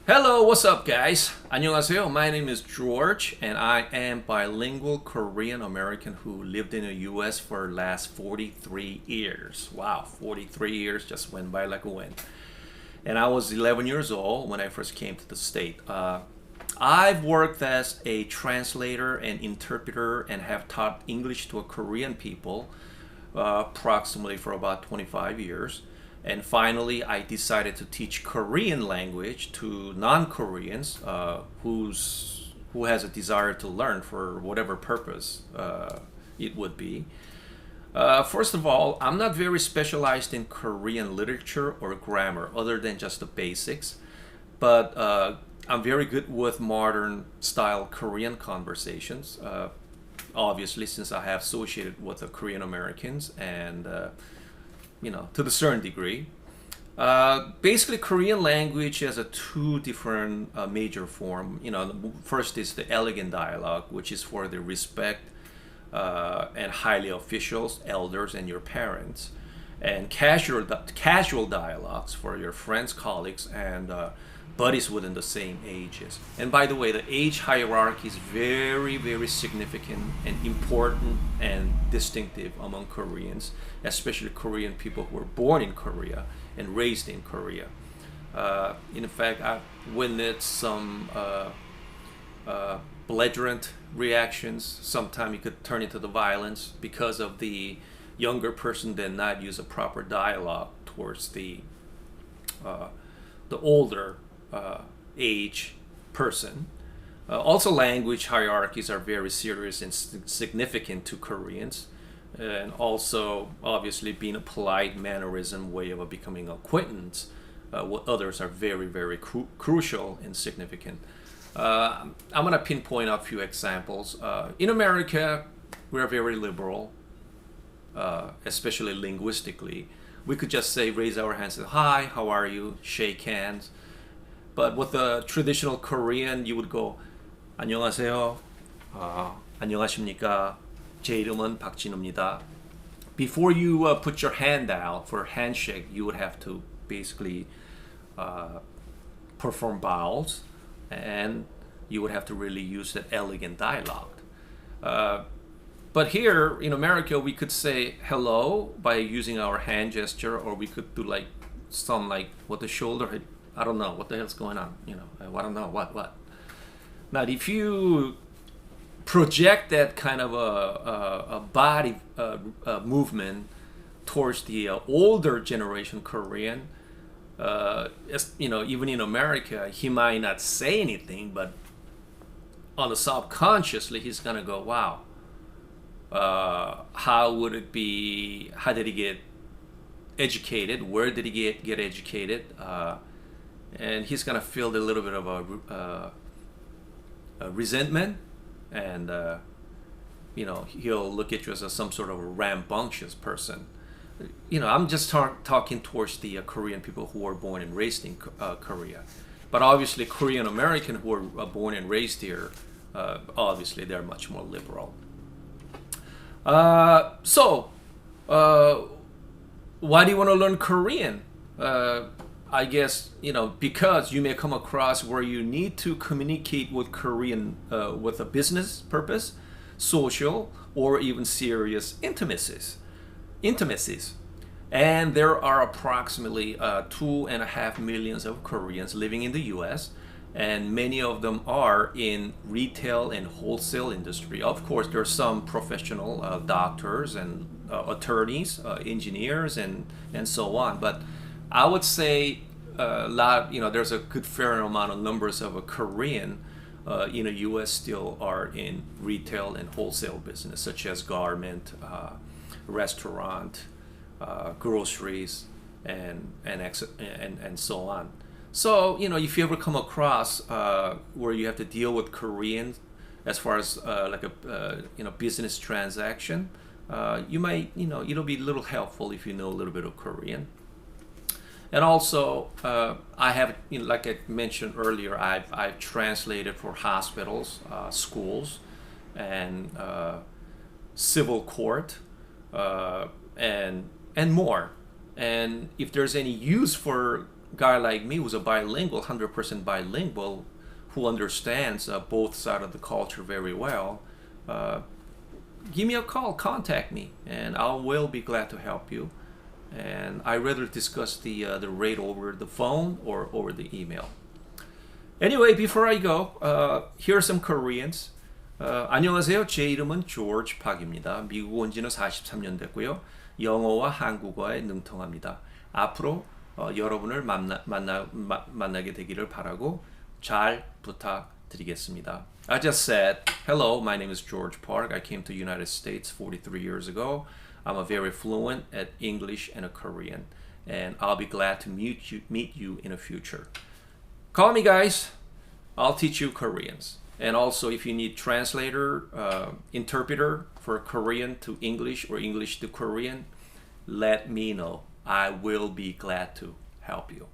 Hello, what's up, guys? 안녕하세요. My name is George, and I am bilingual Korean American who lived in the U.S. for the last 43 years. Wow, 43 years just went by like a wind. And I was 11 years old when I first came to the state. I've worked as a translator and interpreter and have taught English to a Korean people approximately for about 25 years. And finally, I decided to teach Korean language to non-Koreans who has a desire to learn for whatever purpose it would be. First of all, I'm not very specialized in Korean literature or grammar, other than just the basics. But I'm very good with modern style Korean conversations. Obviously, since I have associated with the Korean Americans and to the certain degree. Basically, Korean language has a two different major form. The first is the elegant dialogue, which is for the respect and highly officials, elders, and your parents, and casual dialogues for your friends, colleagues, and buddies within the same ages. And by the way, the age hierarchy is very, very significant and important and distinctive among Koreans, especially Korean people who were born in Korea and raised in Korea. In fact, I've witnessed some belligerent reactions. Sometimes it could turn into the violence because of the younger person did not use a proper dialogue towards the older age person. Also, language hierarchies are very serious and significant to Koreans. And also, obviously, being a polite mannerism way of becoming acquaintance with others are very, very crucial and significant. I'm going to pinpoint a few examples. In America, we're very liberal, especially linguistically. We could just say, raise our hands, say, hi, how are you, shake hands. But with the traditional Korean, you would go, 안녕하세요, 안녕하십니까, 제 이름은 박진우입니다. Before you put your hand out for a handshake, you would have to basically perform bows, and you would have to really use that elegant dialogue. But here in America, we could say hello by using our hand gesture, or we could do like some like with the shoulder. I don't know what the hell's going on. I don't know what. Now, if you project that kind of a body movement towards the older generation Korean, even in America, he might not say anything, but on the subconsciously, he's gonna go, "Wow, how would it be? How did he get educated? Where did he get educated?" And he's gonna feel a little bit of a resentment, and he'll look at you as some sort of a rambunctious person. I'm just talking towards the Korean people who were born and raised in Korea, but obviously Korean American who were born and raised here, obviously they're much more liberal. So, why do you want to learn Korean? I guess because you may come across where you need to communicate with Korean with a business purpose, social, or even serious intimacies. And there are approximately 2.5 million of Koreans living in the U.S., and many of them are in retail and wholesale industry. Of course, there are some professional doctors and attorneys, engineers, and so on, but I would say there's a good fair amount of numbers of a Korean in the U.S. still are in retail and wholesale business, such as garment, restaurant, groceries, and so on. So if you ever come across where you have to deal with Koreans as far as like a business transaction, you might it'll be a little helpful if you know a little bit of Korean. And also, I have, like I mentioned earlier, I've translated for hospitals, schools, and civil court, and more. And if there's any use for guy like me who's a bilingual, 100% bilingual, who understands both sides of the culture very well, give me a call, contact me, and I will be glad to help you. And I rather discuss the rate over the phone or over the email. Anyway, before I go, here are some Koreans. 안녕하세요. 제 이름은 조지 박입니다. 미국 온 지는 43년 됐고요. 영어와 한국어에 능통합니다. 앞으로 여러분을 만나게 되기를 바라고 잘 부탁드리겠습니다. I just said, hello, my name is George Park. I came to the United States 43 years ago. I'm a very fluent at English and Korean, and I'll be glad to meet you in the future. Call me, guys. I'll teach you Koreans. And also, if you need translator, interpreter for Korean to English or English to Korean, let me know. I will be glad to help you.